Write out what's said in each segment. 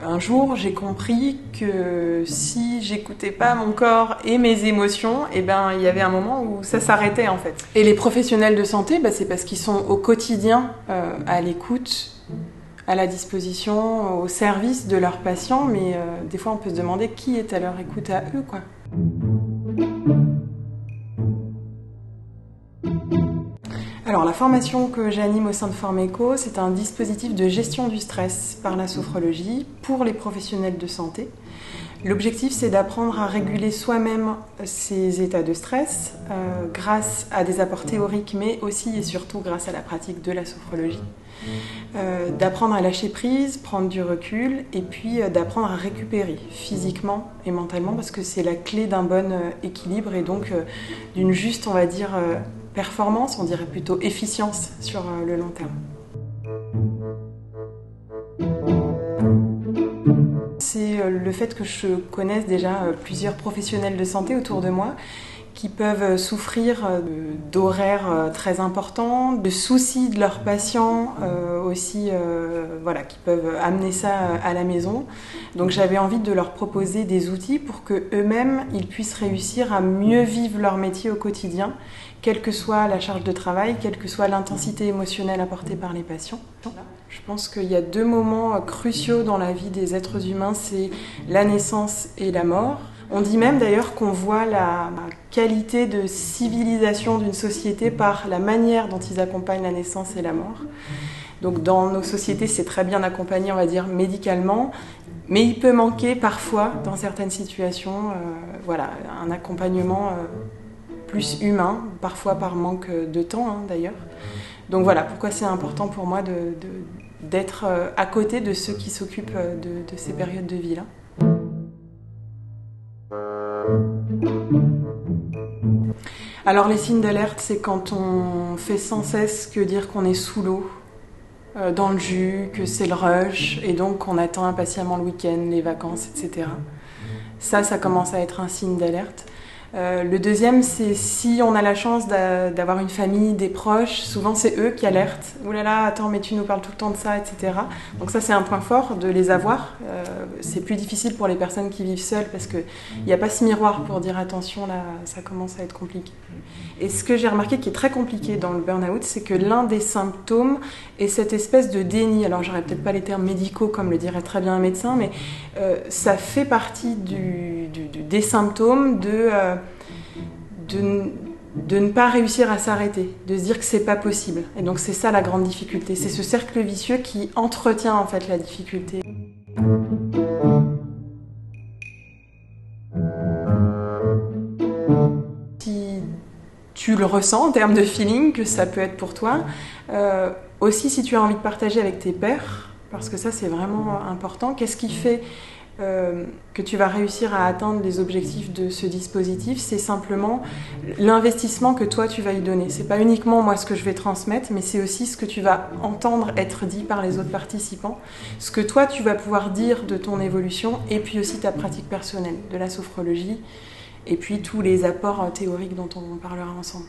Un jour, j'ai compris que si j'écoutais pas mon corps et mes émotions, il y avait un moment où ça s'arrêtait en fait. Et les professionnels de santé, c'est parce qu'ils sont au quotidien à l'écoute, à la disposition, au service de leurs patients, mais des fois on peut se demander qui est à leur écoute à eux, quoi. Alors la formation que j'anime au sein de Formeco, c'est un dispositif de gestion du stress par la sophrologie pour les professionnels de santé. L'objectif, c'est d'apprendre à réguler soi-même ces états de stress grâce à des apports théoriques, mais aussi et surtout grâce à la pratique de la sophrologie. D'apprendre à lâcher prise, prendre du recul, et puis d'apprendre à récupérer physiquement et mentalement, parce que c'est la clé d'un bon équilibre et donc d'une juste, on va dire, performance, on dirait plutôt efficience sur le long terme. C'est le fait que je connaisse déjà plusieurs professionnels de santé autour de moi qui peuvent souffrir d'horaires très importants, de soucis de leurs patients aussi, qui peuvent amener ça à la maison. Donc j'avais envie de leur proposer des outils pour qu'eux-mêmes, ils puissent réussir à mieux vivre leur métier au quotidien, quelle que soit la charge de travail, quelle que soit l'intensité émotionnelle apportée par les patients. Je pense qu'il y a 2 moments cruciaux dans la vie des êtres humains, c'est la naissance et la mort. On dit même d'ailleurs qu'on voit la qualité de civilisation d'une société par la manière dont ils accompagnent la naissance et la mort. Donc dans nos sociétés, c'est très bien accompagné, on va dire, médicalement, mais il peut manquer parfois, dans certaines situations, un accompagnement plus humain, parfois par manque de temps d'ailleurs. Donc voilà pourquoi c'est important pour moi d'être à côté de ceux qui s'occupent de ces périodes de vie-là. Alors les signes d'alerte, c'est quand on fait sans cesse que dire qu'on est sous l'eau, dans le jus, que c'est le rush, et donc qu'on attend impatiemment le week-end, les vacances, etc. Ça commence à être un signe d'alerte. Le deuxième, c'est si on a la chance d'avoir une famille, des proches, souvent c'est eux qui alertent. « Ouh là là, attends, mais tu nous parles tout le temps de ça, etc. » Donc ça, c'est un point fort de les avoir. C'est plus difficile pour les personnes qui vivent seules parce qu'il n'y a pas ce miroir pour dire « attention, là, ça commence à être compliqué ». Et ce que j'ai remarqué qui est très compliqué dans le burn-out, c'est que l'un des symptômes est cette espèce de déni. Alors, j'aurais peut-être pas les termes médicaux comme le dirait très bien un médecin, mais ça fait partie des symptômes de ne pas réussir à s'arrêter, de se dire que c'est pas possible. Et donc c'est ça la grande difficulté, c'est ce cercle vicieux qui entretient en fait la difficulté. Si tu le ressens en termes de feeling, que ça peut être pour toi, aussi si tu as envie de partager avec tes pairs, parce que ça c'est vraiment important, qu'est-ce qui fait que tu vas réussir à atteindre les objectifs de ce dispositif, c'est simplement l'investissement que toi tu vas y donner. C'est pas uniquement moi ce que je vais transmettre, mais c'est aussi ce que tu vas entendre être dit par les autres participants, ce que toi tu vas pouvoir dire de ton évolution, et puis aussi ta pratique personnelle de la sophrologie, et puis tous les apports théoriques dont on parlera ensemble.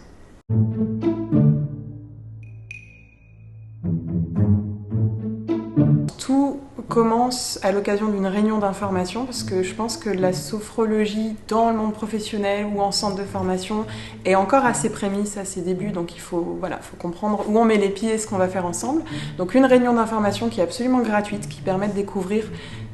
Tout commence à l'occasion d'une réunion d'information parce que je pense que la sophrologie dans le monde professionnel ou en centre de formation est encore à ses prémices, à ses débuts, donc il faut comprendre où on met les pieds et ce qu'on va faire ensemble. Donc une réunion d'information qui est absolument gratuite, qui permet de découvrir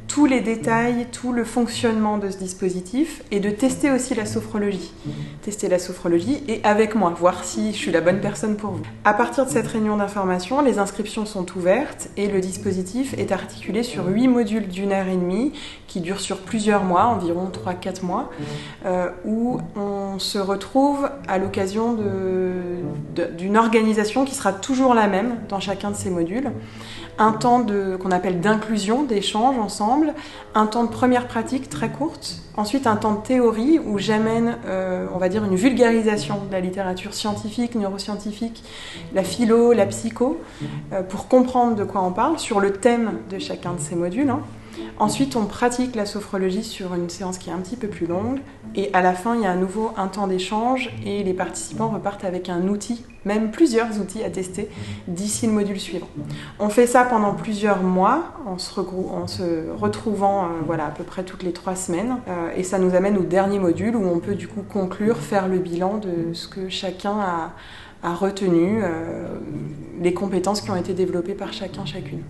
tous les détails, tout le fonctionnement de ce dispositif et de tester aussi la sophrologie. Tester la sophrologie et avec moi, voir si je suis la bonne personne pour vous. À partir de cette réunion d'information, les inscriptions sont ouvertes et le dispositif est articulé sur 8 modules d'1h30 qui durent sur plusieurs mois, environ 3-4 mois, où on se retrouve à l'occasion d'une organisation qui sera toujours la même dans chacun de ces modules. Un temps qu'on appelle d'inclusion, d'échange ensemble, un temps de première pratique très courte, ensuite un temps de théorie où j'amène, on va dire, une vulgarisation de la littérature scientifique, neuroscientifique, la philo, la psycho, pour comprendre de quoi on parle sur le thème de chacun de ces modules. Ensuite, on pratique la sophrologie sur une séance qui est un petit peu plus longue. Et à la fin, il y a à nouveau un temps d'échange et les participants repartent avec un outil, même plusieurs outils à tester d'ici le module suivant. On fait ça pendant plusieurs mois en se retrouvant à peu près toutes les 3 semaines. Et ça nous amène au dernier module où on peut du coup conclure, faire le bilan de ce que chacun a retenu, les compétences qui ont été développées par chacun, chacune.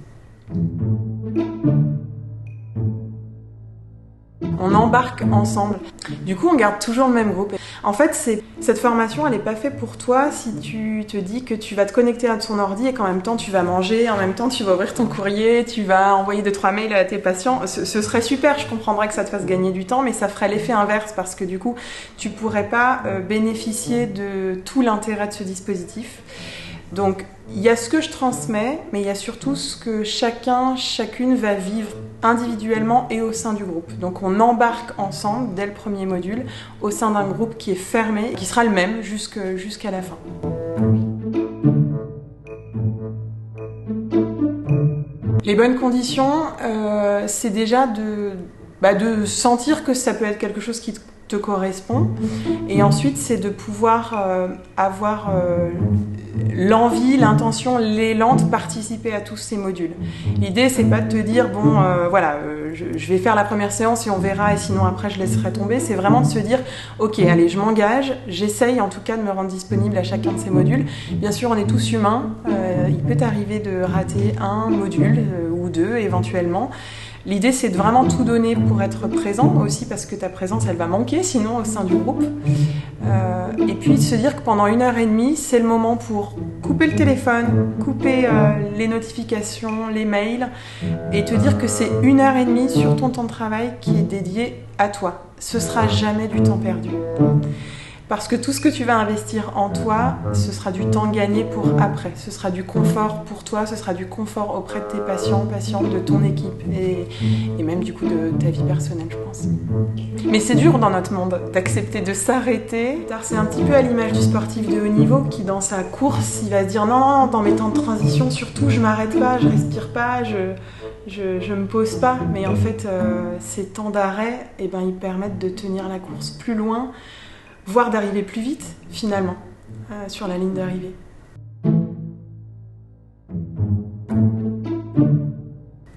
On embarque ensemble. Du coup, on garde toujours le même groupe. En fait, cette formation, elle n'est pas faite pour toi si tu te dis que tu vas te connecter à ton ordi et qu'en même temps, tu vas manger, en même temps, tu vas ouvrir ton courrier, tu vas envoyer 2-3 mails à tes patients. Ce serait super, je comprendrais que ça te fasse gagner du temps, mais ça ferait l'effet inverse parce que du coup, tu ne pourrais pas bénéficier de tout l'intérêt de ce dispositif. Donc, il y a ce que je transmets, mais il y a surtout ce que chacun, chacune va vivre individuellement et au sein du groupe. Donc, on embarque ensemble, dès le premier module, au sein d'un groupe qui est fermé, qui sera le même jusqu'à la fin. Les bonnes conditions, c'est déjà de sentir que ça peut être quelque chose qui te correspond. Et ensuite, c'est de pouvoir avoir l'envie, l'intention, l'élan de participer à tous ces modules. L'idée, c'est pas de te dire, je vais faire la première séance et on verra, et sinon après je laisserai tomber. C'est vraiment de se dire, ok, allez, je m'engage, j'essaye en tout cas de me rendre disponible à chacun de ces modules. Bien sûr, on est tous humains, il peut arriver de rater un module ou 2 éventuellement. L'idée, c'est de vraiment tout donner pour être présent aussi, parce que ta présence, elle va manquer sinon au sein du groupe. Et puis de se dire que pendant 1h30, c'est le moment pour couper le téléphone, couper les notifications, les mails, et te dire que c'est 1h30 sur ton temps de travail qui est dédié à toi. Ce sera jamais du temps perdu. Parce que tout ce que tu vas investir en toi, ce sera du temps gagné pour après. Ce sera du confort pour toi, ce sera du confort auprès de tes patients, patientes, de ton équipe et même du coup de ta vie personnelle, je pense. Mais c'est dur dans notre monde d'accepter de s'arrêter. C'est un petit peu à l'image du sportif de haut niveau qui, dans sa course, il va se dire non, dans mes temps de transition, surtout, je m'arrête pas, je respire pas, je me pose pas. Mais en fait, ces temps d'arrêt, ils permettent de tenir la course plus loin, voire d'arriver plus vite, finalement, sur la ligne d'arrivée.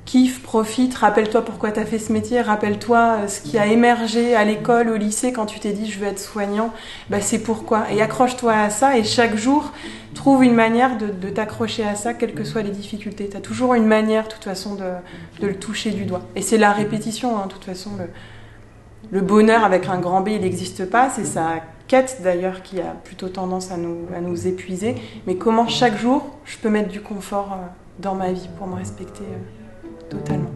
Kiffe, profite, rappelle-toi pourquoi tu as fait ce métier, rappelle-toi ce qui a émergé à l'école, au lycée, quand tu t'es dit « je veux être soignant », c'est pourquoi. Et accroche-toi à ça et chaque jour, trouve une manière de t'accrocher à ça, quelles que soient les difficultés. Tu as toujours une manière, de toute façon, de le toucher du doigt. Et c'est la répétition, de toute façon, le bonheur avec un grand B, il n'existe pas, c'est sa quête d'ailleurs qui a plutôt tendance à nous épuiser. Mais comment chaque jour, je peux mettre du confort dans ma vie pour me respecter totalement.